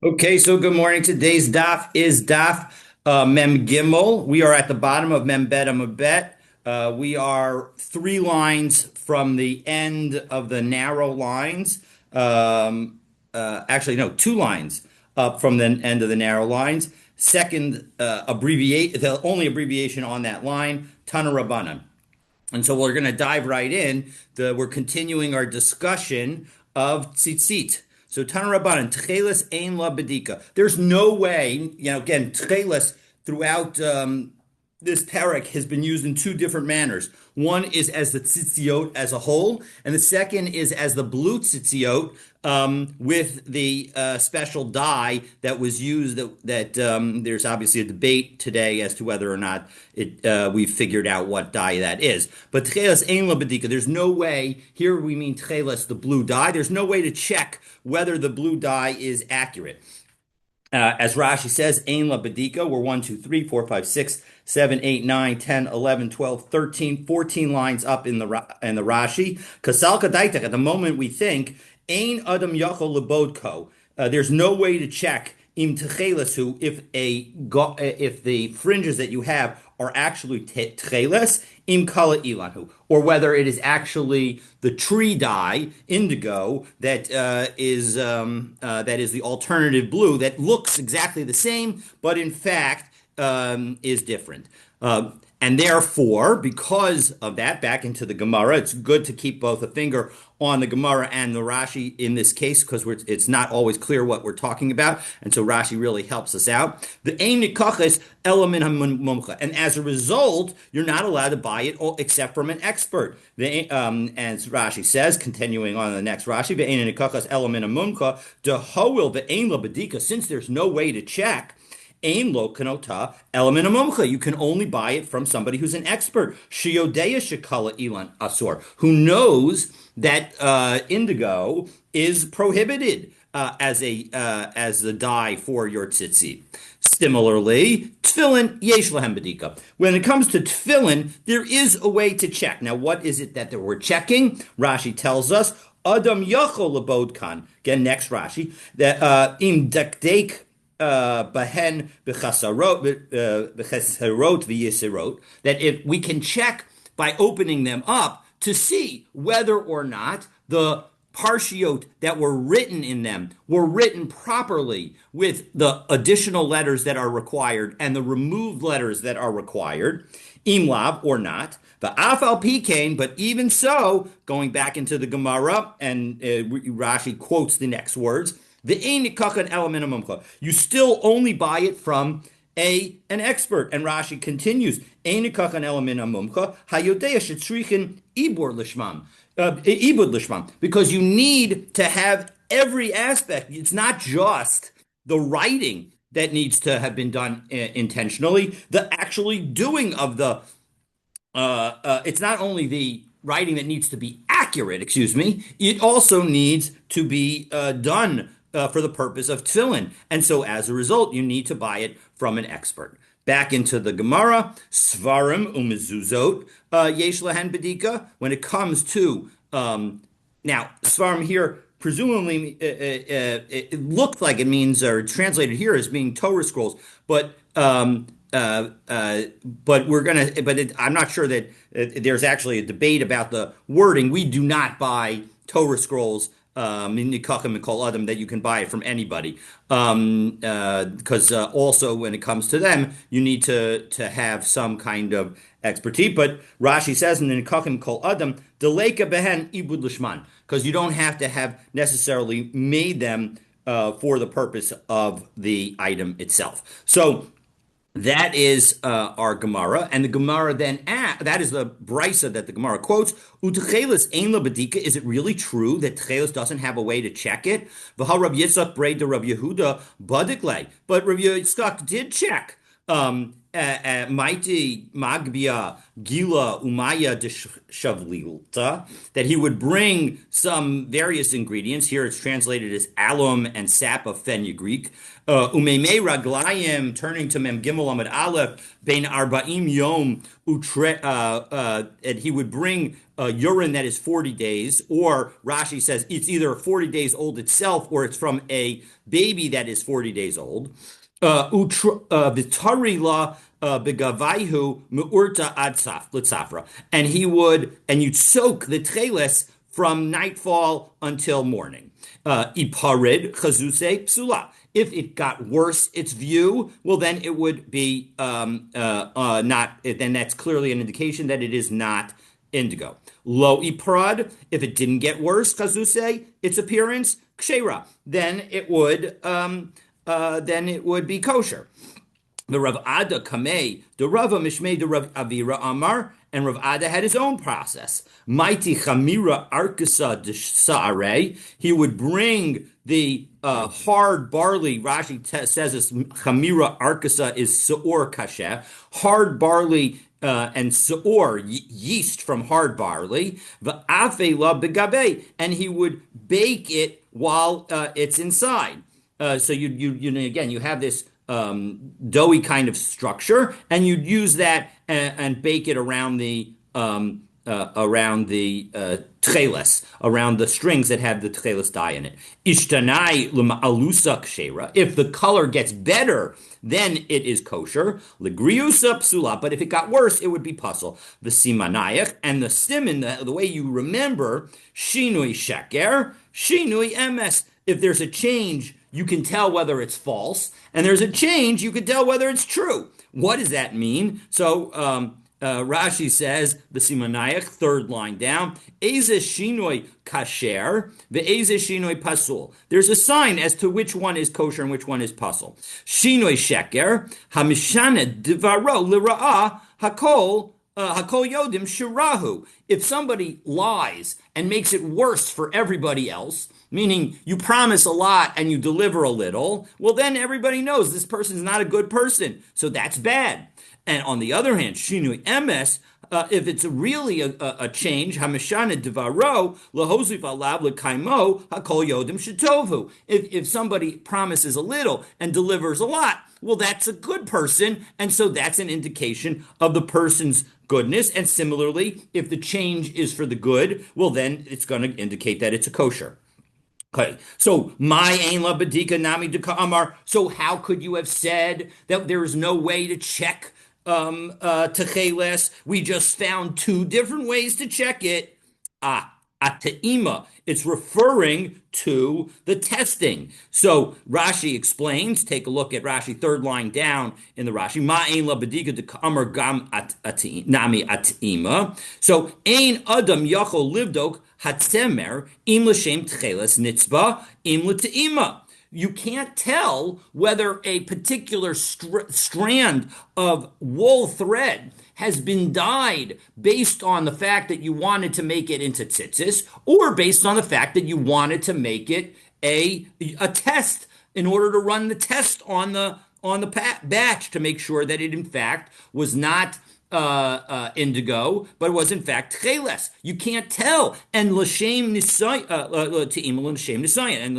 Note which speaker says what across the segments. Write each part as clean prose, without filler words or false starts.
Speaker 1: Okay, so good morning. Today's daf is daf Mem Gimel. We are at the bottom of Mem Bet Amabet. We are 3 lines from the end of the narrow lines. Actually, no, 2 lines up from the end of the narrow lines. Second abbreviate, the only abbreviation on that line, Tana Rabbanan. And so we're going to dive right in. We're continuing our discussion of tzitzit. So Tana Rabbanan, tcheles ein la bedika. There's no way, again, tcheles throughout this parak has been used in 2 different manners. One is as the tzitziot as a whole, and the second is as the blue tzitziot with the special dye that was used. That there's obviously a debate today as to whether or not we've figured out what dye that is. But tchelas ein labedika. There's no way here we mean tchelas the blue dye. There's no way to check whether the blue dye is accurate. As Rashi says, Ein la bedika, we're 1, 2, 3, 4, 5, 6, 7, 8, 9, 10, 11, 12, 13, 14 lines up in the Rashi. Kasal kadaitek, at the moment we think, Ein adam yachol lebodko. There's no way to check im techelasu if the fringes that you have are actually tcheles im kala ilanhu, or whether it is actually the tree dye indigo that is the alternative blue that looks exactly the same, but in fact is different. And therefore, because of that, back into the Gemara, it's good to keep both a finger on the Gemara and the Rashi in this case because it's not always clear what we're talking about, and so Rashi really helps us out. The ein nikaches elamin hamumcha, and as a result, you're not allowed to buy it except from an expert. As Rashi says, continuing on the next Rashi, the ein nikaches elamin hamumcha dehoil the ein labedika, since there's no way to check. Ein lo kanota element mumcha. You can only buy it from somebody who's an expert. Shiyodeya shekala ilan asor, who knows that indigo is prohibited as the dye for your tzitzit. Similarly, tefillin yesh lahem bedika. When it comes to tefillin, there is a way to check. Now, what is it that we're checking? Rashi tells us Adam yachol lebodkan. Again, next Rashi that im dakdek bahen b'chasarot v'yisirot, that if we can check by opening them up to see whether or not the parshiot that were written in them were written properly with the additional letters that are required and the removed letters that are required, imlav or not. The afal pikain, but even so, going back into the Gemara, and Rashi quotes the next words. The ein nikachen element mumcha. You still only buy it from an expert. And Rashi continues, ein nikachen element mumcha hayodea shetzrichin ibur lishmam. Ibud lishmam, because you need to have every aspect. It's not just the writing that needs to have been done intentionally. The actually doing of it's not only the writing that needs to be accurate, excuse me, it also needs to be done for the purpose of tefillin. And so as a result, you need to buy it from an expert. Back into the Gemara, Svarim umezuzot yesh lahen bedika. When it comes to, now, Svarim here, presumably, it looked like it means, or translated here as being Torah scrolls, but I'm not sure that there's actually a debate about the wording. We do not buy Torah scrolls nikachim and kol adam that you can buy it from anybody, because also when it comes to them, you need to have some kind of expertise. But Rashi says in the nikachim kol adam deleka behen ibud lishman, because you don't have to have necessarily made them for the purpose of the item itself. So that is our Gemara, and the Gemara then that is the brisa that the Gemara quotes. U'techeles ein la bedika. Is it really true that techeles doesn't have a way to check it? V'ha Rav Yitzchak braid to Rav Yehuda badikle, but Rav Yitzchak did check. Mighty Magbia Gila Umaya de Shavlilta, that he would bring some various ingredients. Here it's translated as alum and sap of fenugreek. Umeme Raglayim, turning to Mem Gimel Amid Aleph, Bein Arba'im Yom, and he would bring urine that is 40 days, or Rashi says it's either 40 days old itself or it's from a baby that is 40 days old. Vitari la begavaihu meurta ad litzafra, and you'd soak the tcheles from nightfall until morning. Iparid chazuse psula. If it got worse, its view, well, then it would be not. Then that's clearly an indication that it is not indigo. Lo iprad. If it didn't get worse, chazuse, its appearance, kshera. Then it would be kosher. The Rav Ada Kamei, the Rava Mishmei, the Rav Avira Amar, and Rav Ada had his own process. Mighty Chamira Arkasa de Saare, he would bring the hard barley. Rashi says this, Chamira Arkasa is Seor Kasher, hard barley and Seor, yeast from hard barley, V'afela begabe, and he would bake it while it's inside. So you have this doughy kind of structure, and you'd use that and bake it around the tcheles, around the strings that have the tcheles dye in it. Ishtanai l'ma'alusa kshera. If the color gets better, then it is kosher. L'griusa psula. But if it got worse, it would be puzzle. The simanayach, and the siman, the way you remember, shinui sheker, shinui emes. If there's a change, you can tell whether it's false, and there's a change, you can tell whether it's true. What does that mean? So Rashi says, the Simanayach, third line down, Eze shinoi kasher, ve'eze shinoi pasul. There's a sign as to which one is kosher and which one is pasul. Shinoi sheker, hamishane divaro lira'ah hakol yodim shirahu. If somebody lies and makes it worse for everybody else, meaning you promise a lot and you deliver a little, well, then everybody knows this person's not a good person. So that's bad. And on the other hand, shinui emes, if it's really a change, hamishana devaro lahosif alav lekaimo hakol yodim shetovu. If somebody promises a little and delivers a lot, well, that's a good person, and so that's an indication of the person's goodness. And similarly, if the change is for the good, well, then it's going to indicate that it's a kosher. Okay, so my ain la badika nami duka amar. So how could you have said that there is no way to check techeles? We just found two different ways to check it. Ateima. It's referring to the testing. So Rashi explains, take a look at Rashi, third line down in the Rashi. Ma'ain la bedika de ka'amar gam nami ateima. So ein adam yachol livdok hatzemer im l'shem tcheles nitzba im l'teima. You can't tell whether a particular strand of wool thread has been dyed based on the fact that you wanted to make it into tzitzis, or based on the fact that you wanted to make it a test in order to run the test on the batch to make sure that it in fact was not indigo, but was in fact tcheles. You can't tell. And l'shem nisayin, te'ima l'shem nisayin, and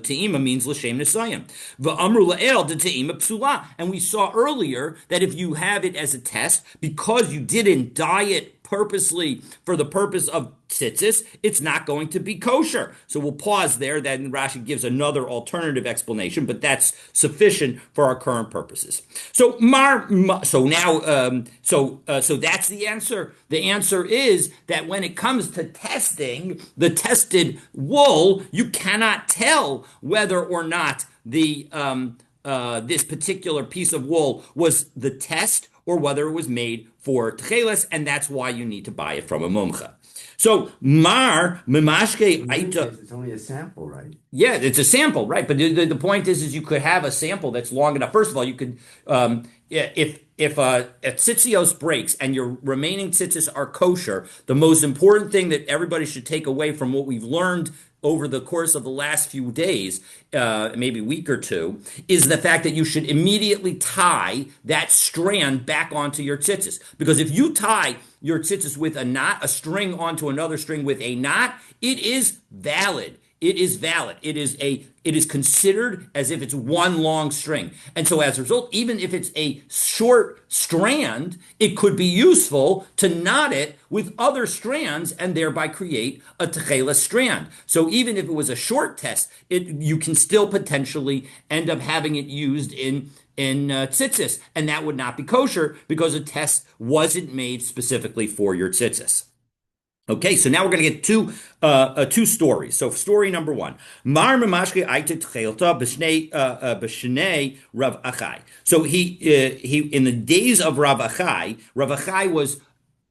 Speaker 1: te'ima means l'shem nisayin. V'amru la'el de te'ima psula. And we saw earlier that if you have it as a test, because you didn't dye it purposely for the purpose of tzitzis, it's not going to be kosher. So we'll pause there. Then Rashi gives another alternative explanation, but that's sufficient for our current purposes. So that's the answer. The answer is that when it comes to testing the tested wool, you cannot tell whether or not the this particular piece of wool was the test or whether it was made for tcheles, and that's why you need to buy it from a mumcha. So memashke aita.
Speaker 2: It's only a sample, right?
Speaker 1: Yeah, it's a sample, right? But the point is you could have a sample that's long enough. First of all, you could if a tzitzios breaks and your remaining tzitzis are kosher, the most important thing that everybody should take away from what we've learned over the course of the last few days, maybe week or two, is the fact that you should immediately tie that strand back onto your tzitzis. Because if you tie your tzitzis with a knot, a string onto another string with a knot, it is valid. It is valid. It is considered as if it's one long string. And so as a result, even if it's a short strand, it could be useful to knot it with other strands and thereby create a techela strand. So even if it was a short test, you can still potentially end up having it used in tzitzis, and that would not be kosher because a test wasn't made specifically for your tzitzis. Okay, so now we're going to get two stories. So story number one, Mar Mamashke Aita Tcheilta B'Shnei Rav Achai. So he in the days of Rav Achai was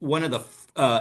Speaker 1: one of the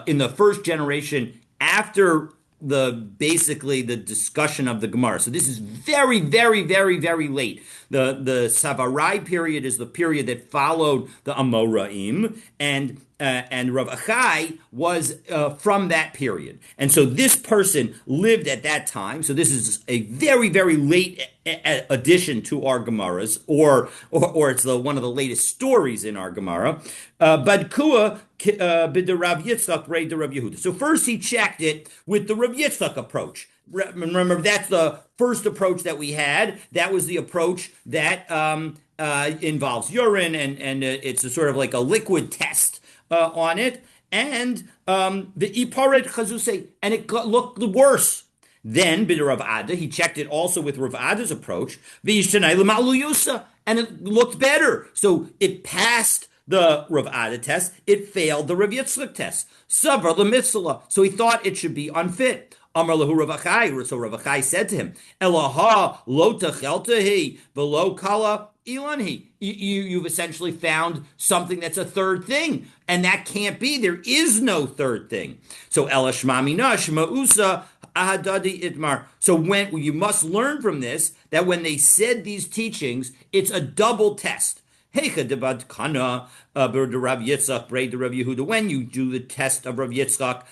Speaker 1: in the first generation after basically the discussion of the Gemara. So this is very, very, very, very late. The Savarai period is the period that followed the Amoraim, and Rav Achai was from that period. And so this person lived at that time. So this is a very, very late addition to our Gemaras, or it's one of the latest stories in our Gemara. Badkua b'de Rav Yitzchak rei de Rav Yehuda. So first he checked it with the Rav Yitzchak approach. Remember, that's the first approach that we had. That was the approach that involves urine, and it's a sort of like a liquid test on it, and the iparet chazuse, and it looked worse. Then bid Rav Ada, he checked it also with Rav Ada's approach, and it looked better. So it passed the Rav Ada test, it failed the Rav Yitzchak test. Savar l'mitzvah, so he thought it should be unfit. Amar lahu Rav Achai, so Rav Achai said to him, Elaha lo tacheltahi v'lo kala ilanhi. You've essentially found something that's a third thing, and that can't be. There is no third thing. So elashmamina shmausa ahadadi itmar. So when you must learn from this that when they said these teachings, it's a double test. When you do the test of Rav Yitzchak,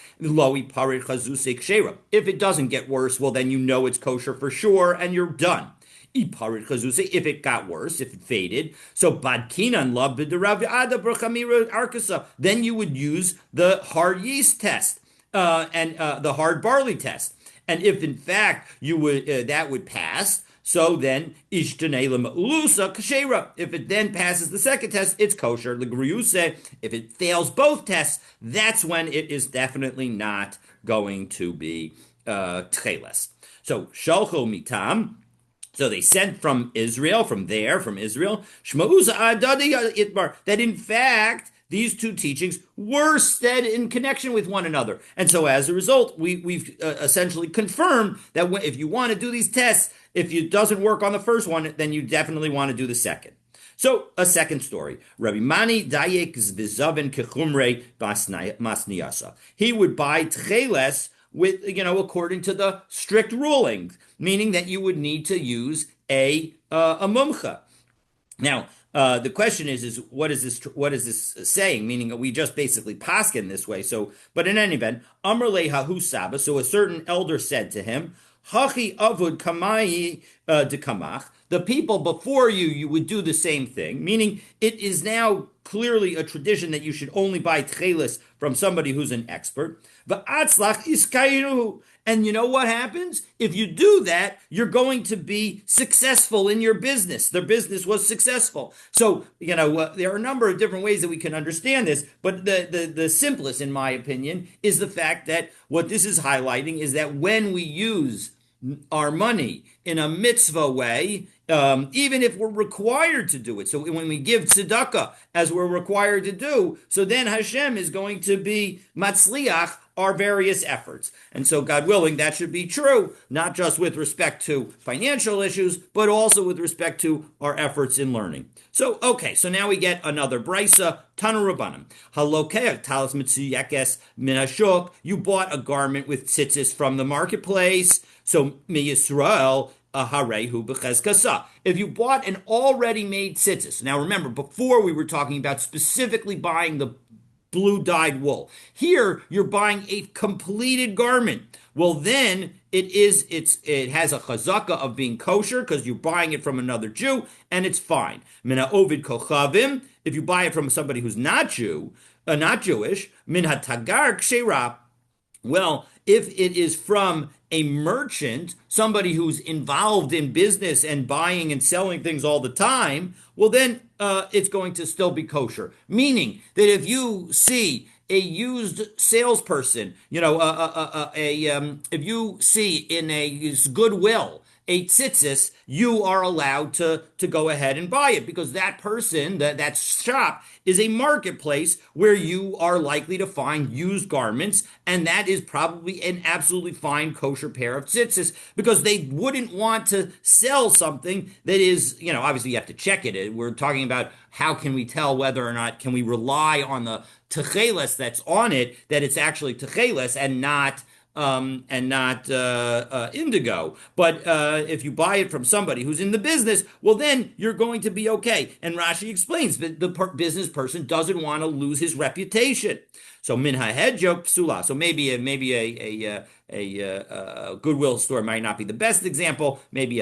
Speaker 1: if it doesn't get worse, well, then you know it's kosher for sure, and you're done. If it got worse, if it faded, so then you would use the hard yeast test and the hard barley test. And if in fact you would that would pass, so then if it then passes the second test, it's kosher. If it fails both tests, that's when it is definitely not going to be tcheles. So shalcho mitam. So they sent from Israel, that in fact these two teachings were said in connection with one another. And so as a result, we've essentially confirmed that if you want to do these tests, if it doesn't work on the first one, then you definitely want to do the second. So a second story. Rabbi Mani dayek zvizaven kechumre masniyasa. He would buy tcheles with, according to the strict rulings, meaning that you would need to use a mumcha. Now, the question is what is this saying? Meaning we just basically paskin this way. So, but in any event, Amr le hahu saba. So a certain elder said to him, Hachi avud kamai de kamach. The people before you would do the same thing. Meaning it is now clearly a tradition that you should only buy tchelis from somebody who's an expert. Va'atzlach iskairu. And you know what happens? If you do that, you're going to be successful in your business. Their business was successful. So, there are a number of different ways that we can understand this, but the simplest, in my opinion, is the fact that what this is highlighting is that when we use our money in a mitzvah way, even if we're required to do it. So when we give tzedakah, as we're required to do, so then Hashem is going to be matzliach our various efforts. And so, God willing, that should be true, not just with respect to financial issues, but also with respect to our efforts in learning. So, okay, so now we get another brisa, Tanu Rabbanim. Halokeach talis mitzuyekes Menachot. You bought a garment with tzitzis from the marketplace. So, mi Yisrael, harehu b'chezkasa. If you bought an already made tzitzis, now remember, before we were talking about specifically buying the blue dyed wool. Here, you're buying a completed garment. Well, then it has a chazaka of being kosher because you're buying it from another Jew, and it's fine. Min ha'ovid kochavim, if you buy it from somebody who's not Jewish, min ha'tagar kshera. Well, if it is from a merchant, somebody who's involved in business and buying and selling things all the time, well, then it's going to still be kosher. Meaning that if you see a used salesperson, if you see in a Goodwill a tzitzis, you are allowed to go ahead and buy it because that person, that shop, is a marketplace where you are likely to find used garments, and that is probably an absolutely fine kosher pair of tzitzis because they wouldn't want to sell something that is, obviously you have to check it. We're talking about how can we tell whether or not can we rely on the techeles that's on it, that it's actually techeles and not indigo. But if you buy it from somebody who's in the business, well, then you're going to be okay. And Rashi explains that the business person doesn't want to lose his reputation. So minha hedjo psula. So maybe a Goodwill store might not be the best example. Maybe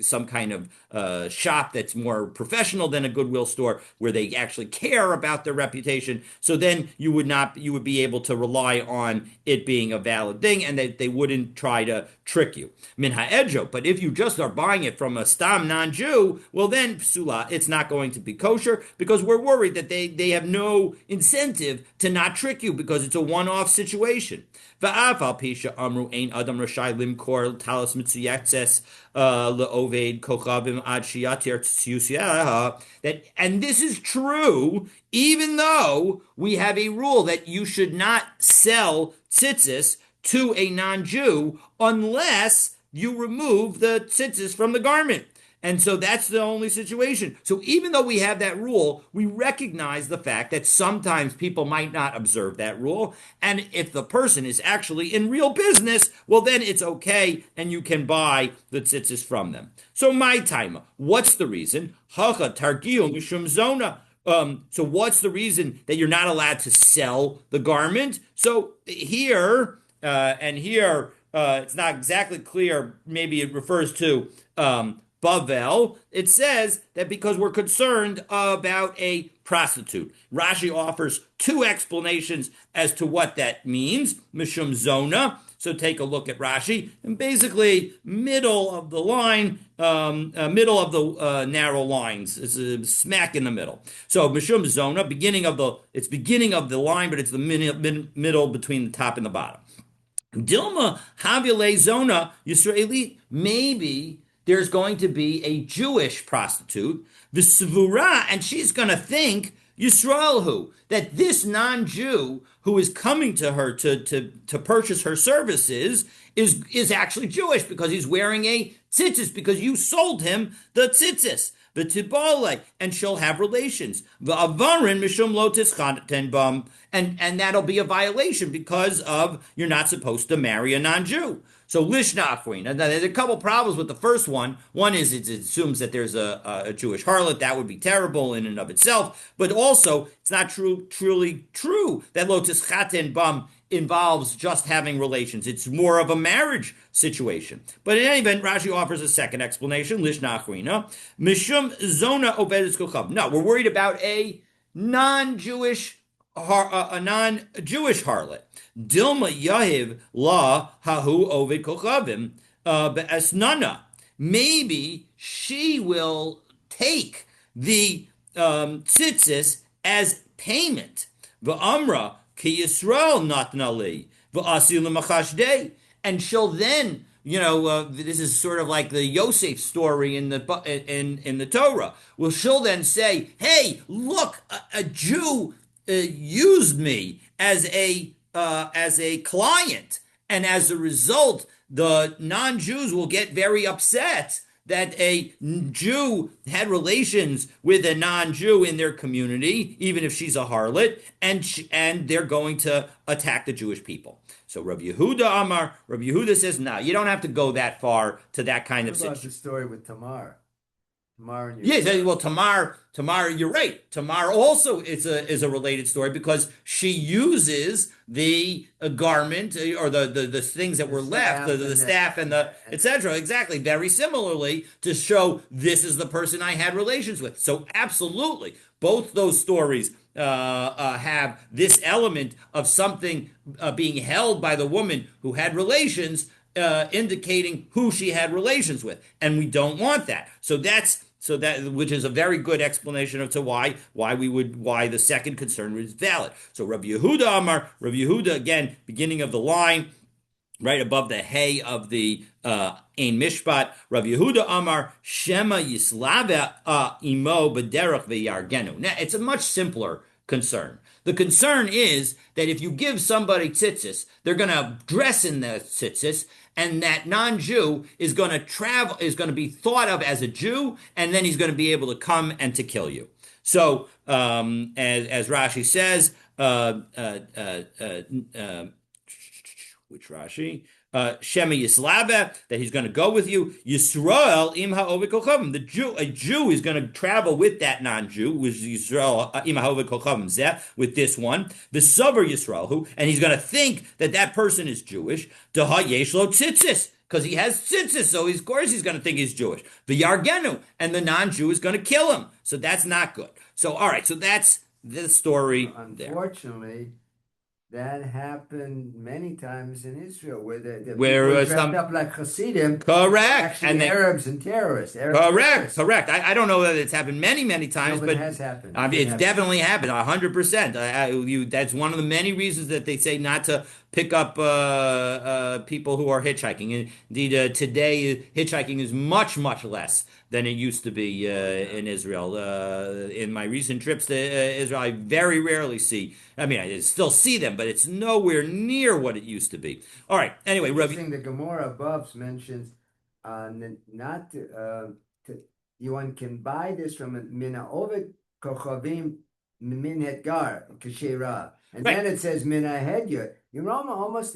Speaker 1: some kind of shop that's more professional than a Goodwill store where they actually care about their reputation. So then you would be able to rely on it being a valid thing and that they wouldn't try to trick you. Min ha'edjo, but if you just are buying it from a stam non-Jew, well then psula, it's not going to be kosher because we're worried that they have no incentive to not trick you because it's a one-off situation. Va'afal pisha amru ein adam rashai limkor talis mitzuyetzes le'oved kochavim ad shiyatir tziyusiyaha. That, and this is true even though we have a rule that you should not sell tzitzis to a non-Jew unless you remove the tzitzis from the garment. And so that's the only situation. So even though we have that rule, we recognize the fact that sometimes people might not observe that rule. And if the person is actually in real business, well, then it's okay and you can buy the tzitzis from them. So my timer, what's the reason? Hacha targiu mishum zona. So what's the reason that you're not allowed to sell the garment? So here, it's not exactly clear. Maybe it refers to Bavel. It says that because we're concerned about a prostitute. Rashi offers two explanations as to what that means. Mishum zona. So take a look at Rashi, and basically middle of the line, middle of the narrow lines. It's smack in the middle. So mishum zona, beginning of the line, but it's the middle between the top and the bottom. Dilma havile zona Yisraeli. Maybe there's going to be a Jewish prostitute, the svura, and she's going to think Yisrael that this non-Jew who is coming to her to purchase her services is actually Jewish because he's wearing a tzitzis because you sold him the tzitzis. The tibale, and she'll have relations. The avarin mishum lo tischaten bam, and that'll be a violation because of you're not supposed to marry a non-Jew. So lishnafrin. Now there's a couple problems with the first one. One is it assumes that there's a Jewish harlot. That would be terrible in and of itself. But also, it's not truly true that lo tischaten bam involves just having relations. It's more of a marriage situation. But in any event, Rashi offers a second explanation. Lishnachrina. Mishum zona obedes kochav. No, we're worried about a non-Jewish harlot. Dilma yahiv la hahu oved kochavim be'esnana. Maybe she will take the tzitzis as payment. V'amra ki Yisrael natnali v'asil l'machashdei, and she'll then, this is sort of like the Yosef story in the Torah. Well, she'll then say, "Hey, look, a Jew used me as a client, and as a result, the non-Jews will get very upset that a Jew had relations with a non-Jew in their community, even if she's a harlot, and they're going to attack the Jewish people." So Rabbi Yehuda says, no, you don't have to go that far to that kind of
Speaker 2: situation. What about the story with Tamar? Tamar and
Speaker 1: Yes,
Speaker 2: Yisrael.
Speaker 1: well, Tamar, you're right. Tamar also is a related story because she uses the garment or the things that
Speaker 2: The
Speaker 1: were left, the,
Speaker 2: staff
Speaker 1: the
Speaker 2: and the
Speaker 1: staff and the etc. Exactly, very similarly to show this is the person I had relations with. So absolutely, both those stories have this element of something being held by the woman who had relations, indicating who she had relations with, and we don't want that. So that which is a very good explanation of to why the second concern is valid. So Rabbi Yehuda Amar, Rabbi Yehuda again, beginning of the line, right above the hay of the Ein Mishpat, Rav Yehuda Amar Shema Yislava Imo B'derech V'Yargenu. Now it's a much simpler concern. The concern is that if you give somebody tzitzis, they're going to dress in the tzitzis, and that non-Jew is going to travel, is going to be thought of as a Jew, and then he's going to be able to come and to kill you. So, as Rashi says, which Rashi? Shema Yislava, that he's going to go with you. Yisrael im ha'ovid kochavim. A Jew is going to travel with that non-Jew, which is Yisrael im ha'ovid kochavim zeh, with this one. The Sover Yisrael, who, and he's going to think that that person is Jewish. Daha yeshlo tzitzis, because he has tzitzis, so of course he's going to think he's Jewish. The Yargenu, and the non-Jew is going to kill him. So that's not good. So all right, so that's the story there.
Speaker 2: Unfortunately, that happened many times in Israel, where the
Speaker 1: Where
Speaker 2: people dressed up like Hasidim,
Speaker 1: correct,
Speaker 2: actually
Speaker 1: and
Speaker 2: Arabs and terrorists.
Speaker 1: Correct. I don't know that it's happened many times,
Speaker 2: No,
Speaker 1: but
Speaker 2: it has happened.
Speaker 1: it's definitely happened 100%. That's one of the many reasons that they say not to pick up people who are hitchhiking. Indeed, today hitchhiking is much less than it used to be in Israel. In my recent trips to Israel, I very rarely see. I mean, I still see them, but it's nowhere near what it used to be. All right. Anyway, Rabbi.
Speaker 2: The Gemara above mentions not one can buy this from Mina Ovid Kochavim Min Hedgar Kashera, and
Speaker 1: Right.
Speaker 2: then it says Mina Hedya. You're almost.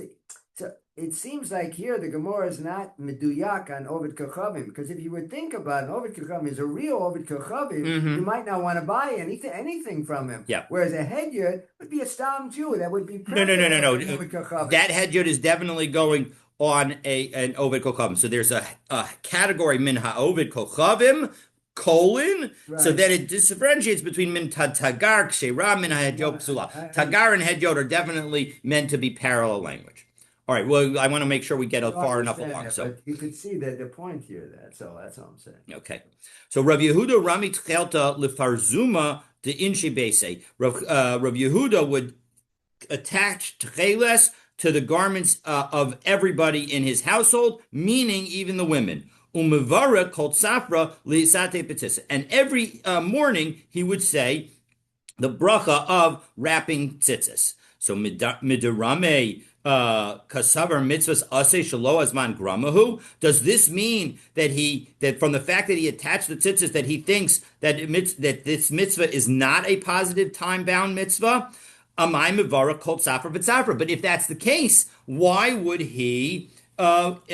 Speaker 2: So it seems like here the Gemara is not meduyak on Ovid Kochavim, because if you would think about it, Ovid Kochavim is a real Ovid Kochavim, you might not want to buy anything from him.
Speaker 1: Yeah.
Speaker 2: Whereas a Hedyot would be a Stam Jew. That would be
Speaker 1: No. That hedyot is definitely going on an Ovid Kochavim. So there's a category min ha'ovid Kochavim colon,
Speaker 2: Right.
Speaker 1: so that it differentiates between min tagar kshera min ha'hedyot psula. Tagar and hedyot are definitely meant to be parallel language. All right. Well, I want to make sure we get far enough along.
Speaker 2: That,
Speaker 1: so
Speaker 2: but you could see that the point here. That's all I'm saying.
Speaker 1: okay. So Rav Yehuda Rami Tchelta Lefarzuma de Inshi Bese. Rav Yehuda would attach tcheles to the garments of everybody in his household, meaning even the women. Umevara called safra liisate petisa. And every morning he would say the bracha of wrapping tzitzis. So midirame kasavar mitzvahs ase shalo azman gramahu. Does this mean that from the fact that he attached the tzitzis that he thinks that this mitzvah is not a positive time bound mitzvah? Amai mivara kol tzafra b'tzafra. But if that's the case, why would he say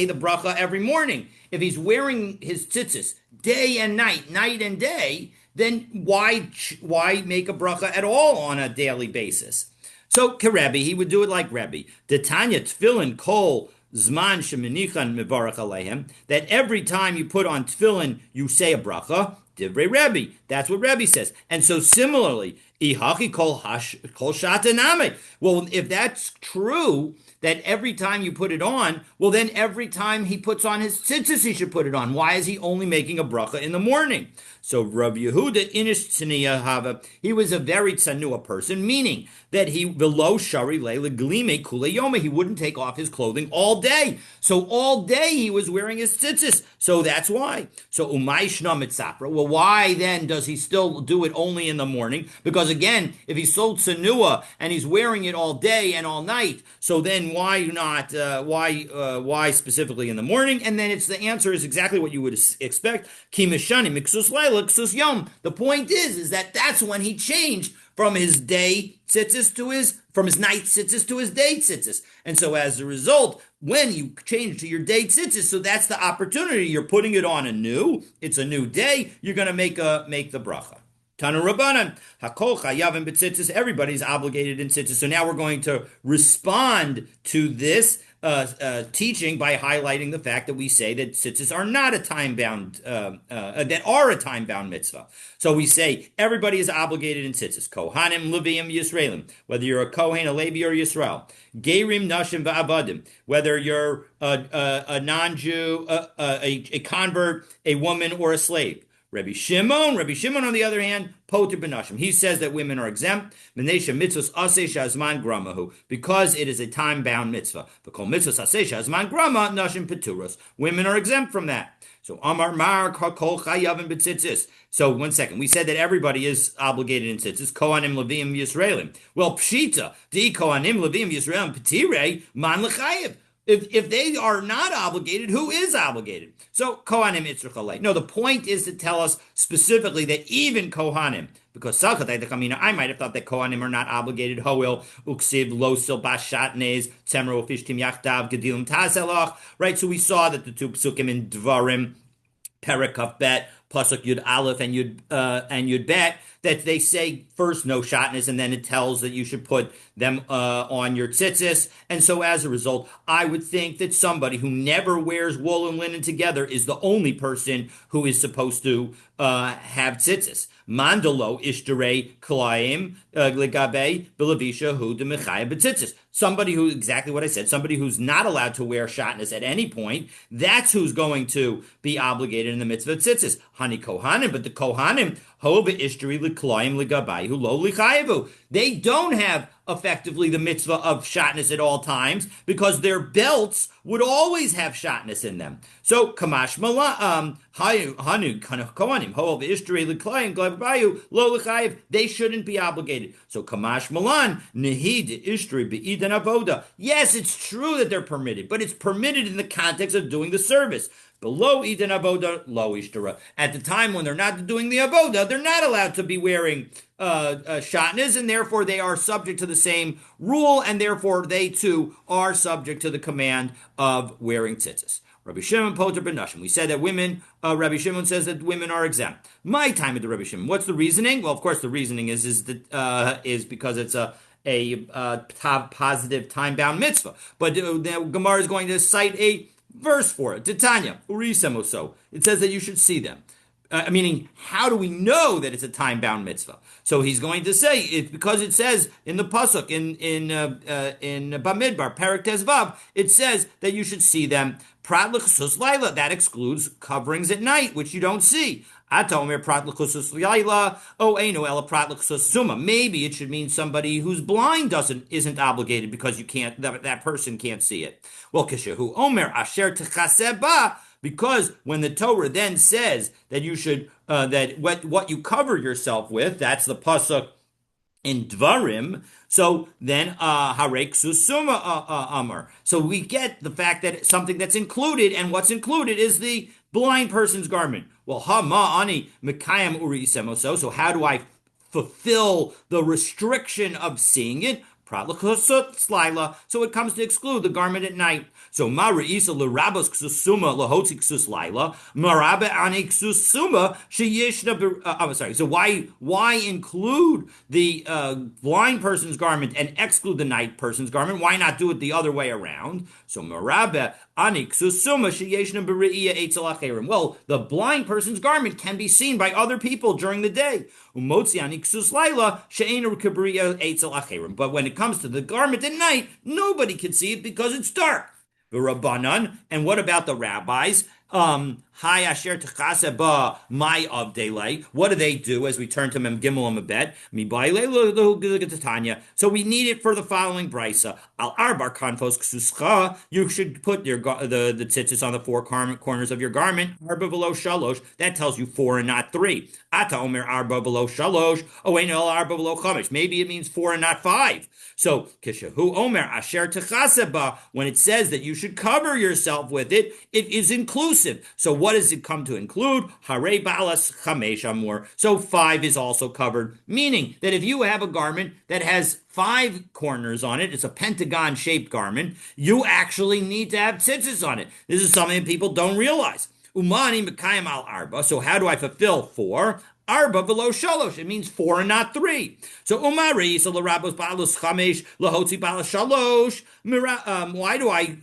Speaker 1: the bracha every morning? If he's wearing his tzitzis day and night and day, then why make a bracha at all on a daily basis? So Kerebi, he would do it like Rebbe. Detanya tefillin kol zman shemenichan mevarach alehem. That every time you put on tefillin, you say a bracha. Divrei Rebbe. That's what Rebbe says. And so similarly, ihachi kol shataname. Well, if that's true, that every time you put it on, well, then every time he puts on his tzitzis, he should put it on. Why is he only making a bracha in the morning? So Rav Yehuda inish tzniya hava, he was a very tzanua person, meaning that he below shari leila glime kule yoma, he wouldn't take off his clothing all day. So all day he was wearing his tzitzis. So that's why. So umay shna mitzapra. Well, why then does he still do it only in the morning? Because again, if he's so tzanua and he's wearing it all day and all night, so then why not? Why specifically in the morning? And then the answer is exactly what you would expect. Ki mishani miksus leila ksus yom. The point is that that's when he changed from his day tzitzis from his night tzitzis to his day tzitzis. And so as a result, when you change to your day tzitzis. So that's the opportunity. You're putting it on anew. It's a new day. You're going to make the bracha. Tanu Rabbanan, Hakol Chayavim B'tzitzis, everybody's obligated in tzitzis. So now we're going to respond to this teaching by highlighting the fact that we say that tzitzis are not a time-bound, that are a time-bound mitzvah. So we say everybody is obligated in tzitzis. Kohanim, Leviim, Yisraelim, whether you're a Kohen, a Levi, or Yisrael. Gerim, Nashim, Va'abadim, whether you're a non-Jew, a convert, a woman, or a slave. Rabbi Shimon, on the other hand, poter benashim. He says that women are exempt. Menesha mitzvos aseh shazman gramahu, because it is a time-bound mitzvah. V'kol mitzvos aseh shazman grama nashim peturos. Women are exempt from that. So Amar Mar Kol Chayavim B'tzitzis. So 1 second, we said that everybody is obligated in tzitzis. Kohanim, Leviim, Yisraelim. Well, pshita di Kohanim, Leviim, Yisraelim petirei man lechayev. If they are not obligated, who is obligated? So Kohanim Itzrachalei. No, the point is to tell us specifically that even Kohanim, because I might have thought that Kohanim are not obligated. Hoil uksiv lo sil bashatnez tzemro fishtim yachtav gedilim tazelach. Right. So we saw that the two psukim in Dvarim, Perikaf Bet, Pasuk Yud Aleph and Yud Bet, that they say first no shatnez, and then it tells that you should put them on your tzitzis. And so as a result, I would think that somebody who never wears wool and linen together is the only person who is supposed to have tzitzis. Mandalo ishterei klaim legabe belavisha hu de mechaya b'tzitzis. Somebody who, exactly what I said, somebody who's not allowed to wear shatnez at any point, that's who's going to be obligated in the mitzvah of tzitzis. Hani kohanim, but the kohanim, ho be'ishteri leklaim legabai hu lo lichayevu. They don't have effectively the mitzvah of shatnez at all times because their belts would always have shatnez in them. So kamash mala hanu kohanim ho be'ishteri leklaim legabai lo lichayev. They shouldn't be obligated. So kamash malan nehid ishteri be'idan avoda. Yes, it's true that they're permitted, but it's permitted in the context of doing the service. Below Eden Avoda, low Ishtara. At the time when they're not doing the Avoda, they're not allowed to be wearing shatnez, and therefore they are subject to the same rule, and therefore they too are subject to the command of wearing tzitzis. Rabbi Shimon Poter Benashim. We said that women, Rabbi Shimon says that women are exempt. My time at the Rabbi Shimon. What's the reasoning? Well, of course, the reasoning is because it's a positive time-bound mitzvah. But the Gemara is going to cite a verse for it. Titania, Urisemoso. It says that you should see them. Meaning, how do we know that it's a time-bound mitzvah? So he's going to say it's because it says in the pasuk in Bamidbar Perek Tezvav, it says that you should see them. Prat l'chusus laila, that excludes coverings at night, which you don't see. Ata omer prat l'chusus laila, o eino ela prat l'chusus suma. Maybe it should mean somebody who's blind isn't obligated because you can't that person can't see it. Well, kishehu omer asher techaseba. Because when the Torah then says that you should that what you cover yourself with, that's the pasuk in Dvarim. So then harek susuma amar. So we get the fact that it's something that's included, and what's included is the blind person's garment. Well, ha ma ani mekayam uri semoso. So how do I fulfill the restriction of seeing it? So it comes to exclude the garment at night. So ma'reisa l'rabos ksusuma lahotzi ksus laila marabe ani ksusuma sheyishna. I'm sorry. So why include the blind person's garment and exclude the night person's garment? Why not do it the other way around? So marabe ani ksusuma sheyishna b'reiya eitzel acherim. Well, the blind person's garment can be seen by other people during the day. Umotzi ani ksus laila she'einu k'b'reiya eitzel acherim. But when it comes to the garment at night, nobody can see it because it's dark. The Rabbanan, and what about the rabbis? Hi asher techase ba my avdelei. What do they do as we turn to Mem Gimel and Mebet? Mi baile Tanya. So we need it for the following brisa. Al arbar kanfos ksuscha. You should put the tzitzis on the four corners of your garment. Arba below shalosh. That tells you 4 and not 3. Ata omer arba below shalosh. Oh, wait, no, arba below chamesh. Maybe it means 4 and not 5. So kishahu omer asher techase ba. When it says that you should cover yourself with it, it is inclusive inclusive. So what does it come to include? Hare balas chamesh amur. So 5 is also covered, meaning that if you have a garment that has 5 corners on it, it's a pentagon-shaped garment, you actually need to have tzitzis on it. This is something that people don't realize. Umani mekayim al arba. So how do I fulfill 4? Arba below shalosh. It means 4 and not 3. So umari, so l'rabos ba'alus chamesh, lahotzi ba'alus shalosh. Why do I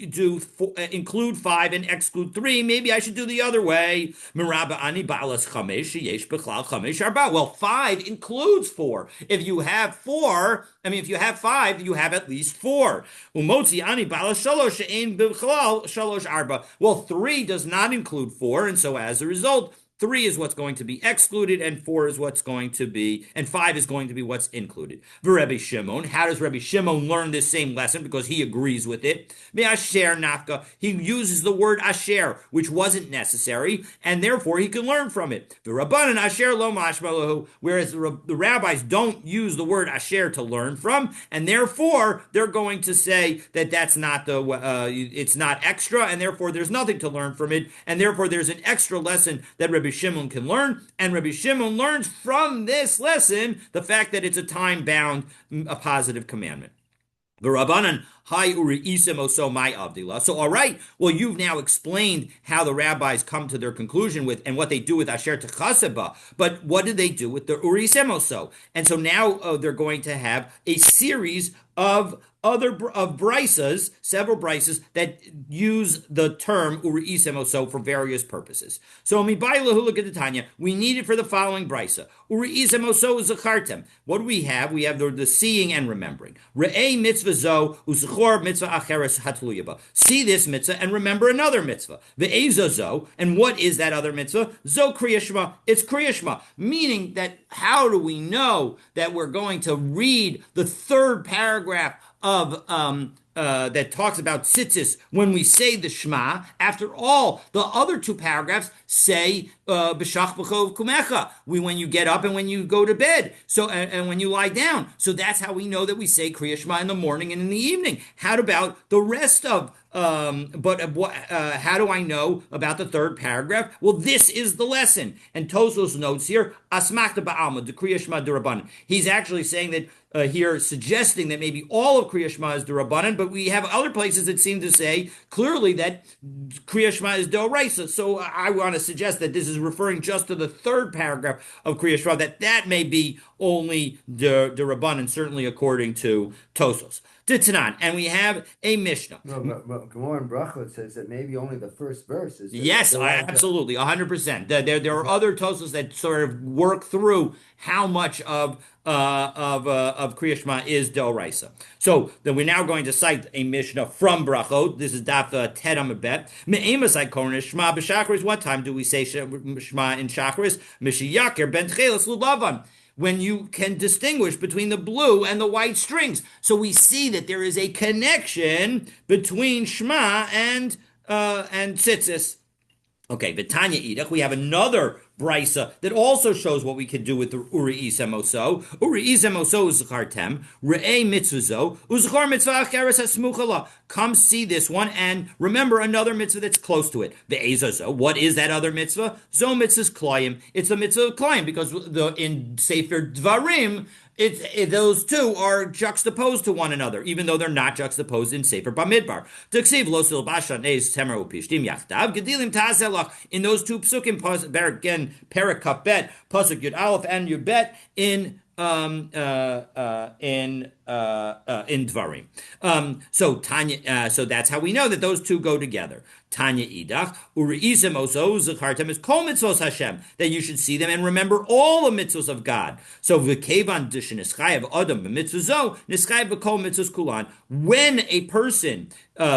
Speaker 1: include 5 and exclude 3? Maybe I should do the other way. Miraba ani ba'alus chamesh, yesh bechlal chamesh arba. Well, 5 includes 4. If you have 5, you have at least 4. Umotzi ani ba'alus shalosh, she'ein bechlal shalosh arba. Well, 3 does not include 4, and so as a result, 3 is what's going to be excluded, and 4 is what's going to be, and 5 is going to be what's included. Rabbi Shimon, how does Rabbi Shimon learn this same lesson? Because he agrees with it. Asher nafka, he uses the word asher, which wasn't necessary, and therefore he can learn from it. The Rabbanan asher lo mashmalahu, whereas the rabbis don't use the word asher to learn from, and therefore they're going to say that that's not it's not extra, and therefore there's nothing to learn from it, and therefore there's an extra lesson that Rabbi Shimon can learn, and Rabbi Shimon learns from this lesson the fact that it's a time-bound, a positive commandment. The Rabbanan, hi uri isim oso my avdila. So, all right, well, you've now explained how the rabbis come to their conclusion with and what they do with asher techaseba. But what do they do with the uri isim oso? And so now they're going to have a series of brisas, several brisas that use the term uri isemoso for various purposes. So look at the Tanya. We need it for the following brisa. Uri isemoso zachartem. What do we have? We have the seeing and remembering. Re'ei mitzvah zo uzachor mitzvah acheres hatluyaba. See this mitzvah and remember another mitzvah. Ve'eza zo. And what is that other mitzvah? Zo kriyashma. It's kriyashma. Meaning that how do we know that we're going to read the third paragraph of that talks about tzitzis when we say the Shema? After all, the other 2 paragraphs say b'shach b'chov kumecha, when you get up and when you go to bed, so and when you lie down. So that's how we know that we say Kriya Shema in the morning and in the evening. How about the rest of how do I know about the third paragraph? Well, this is the lesson. And Tosos notes here, asmachta ba'alma, the Kriya Shema d'Rabbanan. He's actually saying that here, suggesting that maybe all of Kriya Shema is d'Rabbanan, but we have other places that seem to say clearly that Kriya Shema is d'Oraisa. So I want to suggest that this is referring just to the third paragraph of Kriya Shema, that may be only d'Rabbanan, certainly according to Tosos. Tanan, and we have a Mishnah.
Speaker 2: No, but Gemara in Brachot says that maybe only the first verse is.
Speaker 1: Yes, absolutely, 100%. There are other Tosos that sort of work through how much of Kriya Shema is d'Oraisa. So then we're now going to cite a Mishnah from Brachot. This is Daf Ted Amabet. Me'emas Ikornish Shema b'Shachris. What time do we say Shema in Shachris? Mishiyaker ben Tchelas Lulavan. When you can distinguish between the blue and the white strings. So we see that there is a connection between Shema and Tzitzis. Okay, Vitanya Idach, we have another brisa that also shows what we could do with the Uri Isemoso. Uri Isemoso Uzchartem, Re'e Mitzvazo, Uzchar Mitzvah Acheres HaSmuchala. Come see this one and remember another mitzvah that's close to it. Ve'ezazo, what is that other mitzvah? Zo Mitzvah's Klayim. It's the mitzvah of Klayim because in Sefer Dvarim, those 2 are juxtaposed to one another, even though they're not juxtaposed in Sefer Bamidbar. In those 2 psukim, again, Perek Kafbet, Pasuk Yud Aleph and Yud Bet in Dvarim. So Tanya, so that's how we know that those 2 go together. Tanya Idach, Uri'izem Oso, Zachartem is Kol Mitzvos Hashem, that you should see them and remember all the mitzvos of God. So V'kevan Dishin Nischayev Adam B'mitzvazo, Nischayev B'kol Mitzvos Kulan. When a person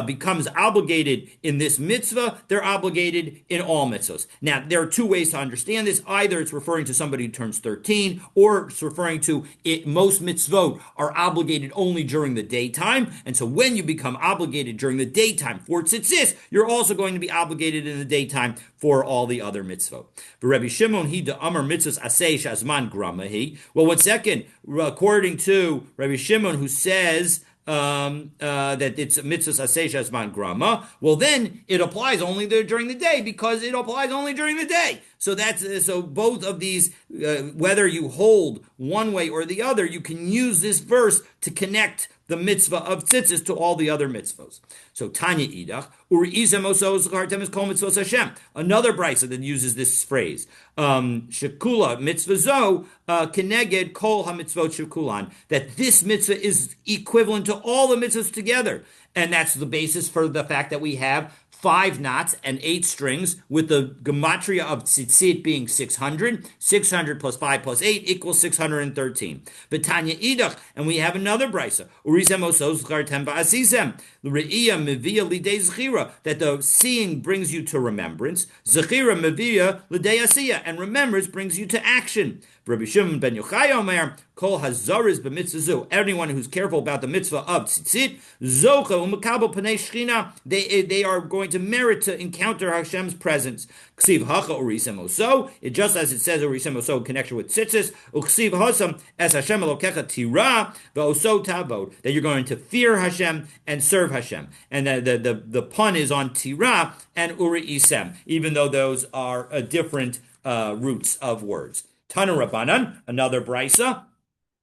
Speaker 1: becomes obligated in this mitzvah, they're obligated in all mitzvahs. Now, there are 2 ways to understand this. Either it's referring to somebody who turns 13, or it's referring to most mitzvot are obligated only during the daytime. And so when you become obligated during the daytime for tzitzis, you're also going to be obligated in the daytime for all the other mitzvot. For Rabbi Shimon, he de Amar mitzvahs asay shazman gramahi. Well, 1 second, according to Rabbi Shimon, who says that it's mitzvah asesha zman grama, well then it applies only there during the day because it applies only during the day. So that's so both of these, whether you hold one way or the other, you can use this verse to connect the mitzvah of tzitzis to all the other mitzvahs. So Tanya idach uri'izem osos is kol mitzvos Hashem. Another brisa that uses this phrase. Shekula mitzvah zo keneged kol hamitzvot shekulan. That this mitzvah is equivalent to all the mitzvahs together, and that's the basis for the fact that we have 5 knots and 8 strings, with the gematria of tzitzit being 600. 600 plus 5 plus 8 equals 613. But Tanya idach, and we have another brisa. Urizem osos zchartem ba'asisem. Re'iyah mevia lidei zechira. That the seeing brings you to remembrance. Zechira mevia lidei asiyah. And remembrance brings you to action. Rabbi Shimon ben Yochai Omer, Kol Hazaris b'mitzvah. Anyone who's careful about the mitzvah of tzitzit, zocha u'mekabel pnei shechina, they are going to merit to encounter Hashem's presence. Ksiv hacha urisem oso, it just as it says urisem oso in connection with tzitzis. Uksiv hosam es Hashem elokecha tira v'oso tavod, that you're going to fear Hashem and serve Hashem. And the pun is on tira and uri isem, even though those are different roots of words. Tana Rabbanan, another brisa.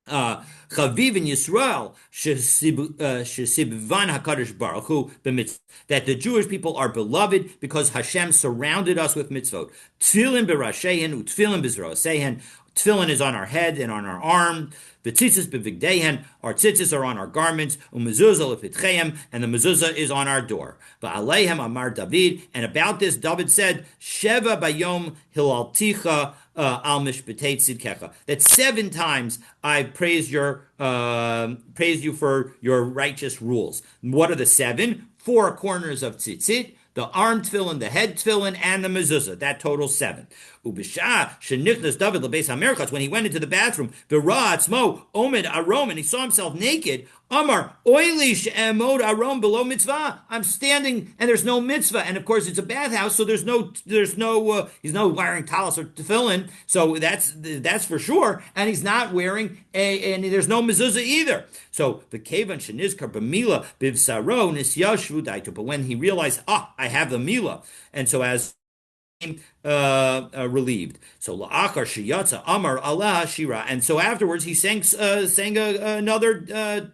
Speaker 1: Chaviv in Yisrael shesibvan Hakadosh Baruch Hu b'mitzvot, that the Jewish people are beloved because Hashem surrounded us with mitzvot. Tefillin b'rasheihen utfillin b'zroseihen. Tefillin is on our head and on our arm. V'tzitzis b'vigdeihen, our tzitzis are on our garments. U'mezuzah lefitcheim, and the mezuzah is on our door. V'aleihem amar David, and about this David said, Sheva bayom hilalticha al mishpatei tzidkecha, that 7 times I praise you for your righteous rules. What are the 7? 4 corners of tzitzit, the arm tefillin, the head tefillin, and the mezuzah. That totals 7. Ubisha shenichnas David lebeis hamerchas, when he went into the bathroom, v'ra atzmo omed arom, and he saw himself naked. Amar oili she'emod arom below mitzvah. I'm standing and there's no mitzvah, and of course it's a bathhouse, so he's no wearing talis or tefillin, so that's for sure, and he's not wearing and there's no mezuzah either. So the kevan shenizkar b'mila bivsaro nisyashvu daitu, but when he realized, I have the mila, and so as relieved. So la'achar sheyatza amar Allah shira, and so afterwards he sang another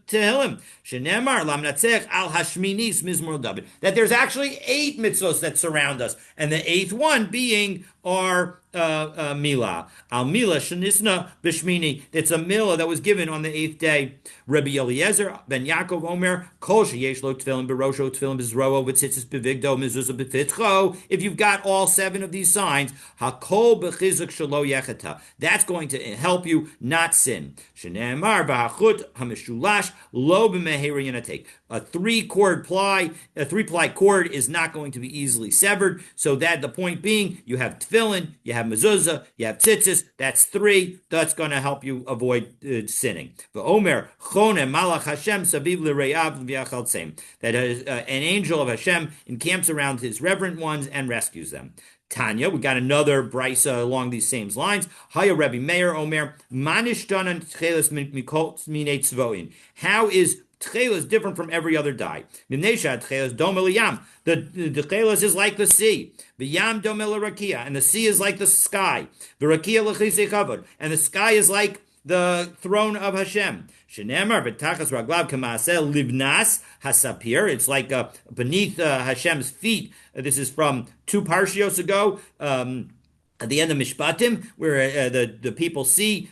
Speaker 1: tehillim. Shenemar lamnatzech al hashminis mizmor David, that there's actually 8 mitzvos that surround us, and the 8th one being our milah. Al milah shenisna b'shmini. It's a milah that was given on the 8th day. Rabbi Eliezer ben Yaakov Omer, kol sheyesh lo tefillin b'rosho tefillin b'zroa v'tzitzis b'vigdo mezuzah b'fitcho. If you've got all 7 of these signs, hakol b'chizuk shelo yecheta, that's going to help you not sin. Shene'emar v'hachut hamishulash lo b'meheri yinatek. A 3-ply cord is not going to be easily severed. So that the point being, you have tefillin, you have mezuzah, you have tzitzis. That's 3. That's going to help you avoid sinning. V'omer chone malach Hashem saviv l'reiav v'yachal tzeim, that an angel of Hashem encamps around his reverent ones and rescues them. Tanya, we got another brisa along these same lines. Haya Rebbe Meir Omer manishtanan tcheles mikol minei tzvoin. How is tcheles different from every other dye? Mimnesha tcheles domel yam. The tcheles is like the sea. V'yam domel rakia, and the sea is like the sky. V'rakia l'chisei kavod, and the sky is like the throne of Hashem. Shenemar v'tachas raglav k'maaseh livnas hasapir. It's like beneath Hashem's feet. This is from 2 parshios ago. At the end of Mishpatim, where the people see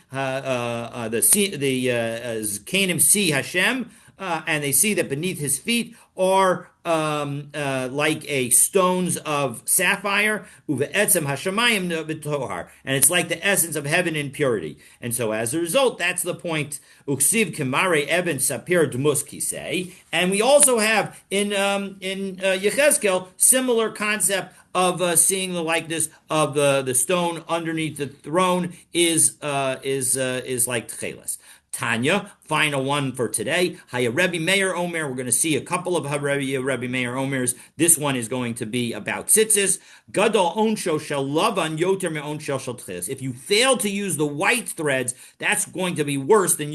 Speaker 1: Canaan see Hashem, and they see that beneath his feet are like stones of sapphire, uve'etzem hashamayim v'tohar, and it's like the essence of heaven in purity. And so, as a result, that's the point. Uksiv kemare even sapir dmus kisei, and we also have in Yechezkel similar concept of seeing the likeness of the stone underneath the throne is like tcheles. Tanya, final one for today. Haya Rebbe Meir Omer. We're going to see a couple of Rebbe Meir Omers. This one is going to be about tzitzis. Gadol onsho shel lavan yoter me'onsho shel tchilas. If you fail to use the white threads, that's going to be worse than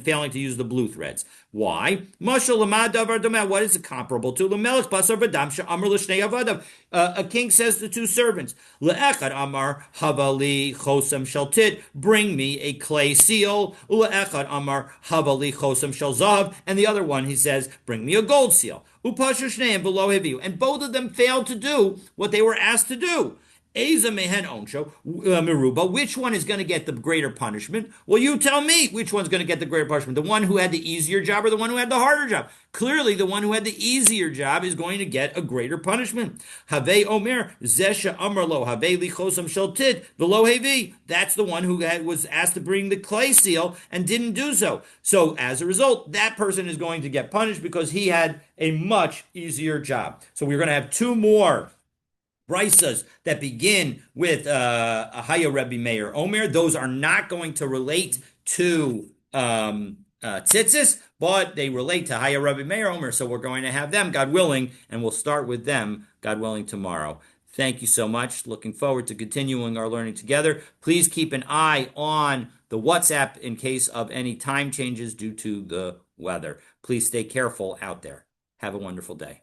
Speaker 1: failing to use the blue threads. Why? Mashal lamad davar domeh. What is it comparable to? Lemelech basar v'dam she'amar l'shnei avadav. A king says to two servants, Le'echad amar havali chosam shaltit, bring me a clay seal. Le'echad amar havali chosam shel zahav. And the other one, he says, bring me a gold seal. Upashu shneim v'lo heviu. And both of them failed to do what they were asked to do. Eza mehen onsho meruba. Which one is going to get the greater punishment? Well, you tell me which one's going to get the greater punishment. The one who had the easier job or the one who had the harder job? Clearly, the one who had the easier job is going to get a greater punishment. Have omer zesha amarlo have lichosam shaltit below hevi. That's the one who was asked to bring the clay seal and didn't do so. So as a result, that person is going to get punished because he had a much easier job. So we're going to have two more Brisas that begin with Ahaya Rebbe Meir Omer. Those are not going to relate to tzitzis, but they relate to Haya Rebbe Meir Omer. So we're going to have them, God willing, and we'll start with them, God willing, tomorrow. Thank you so much. Looking forward to continuing our learning together. Please keep an eye on the WhatsApp in case of any time changes due to the weather. Please stay careful out there. Have a wonderful day.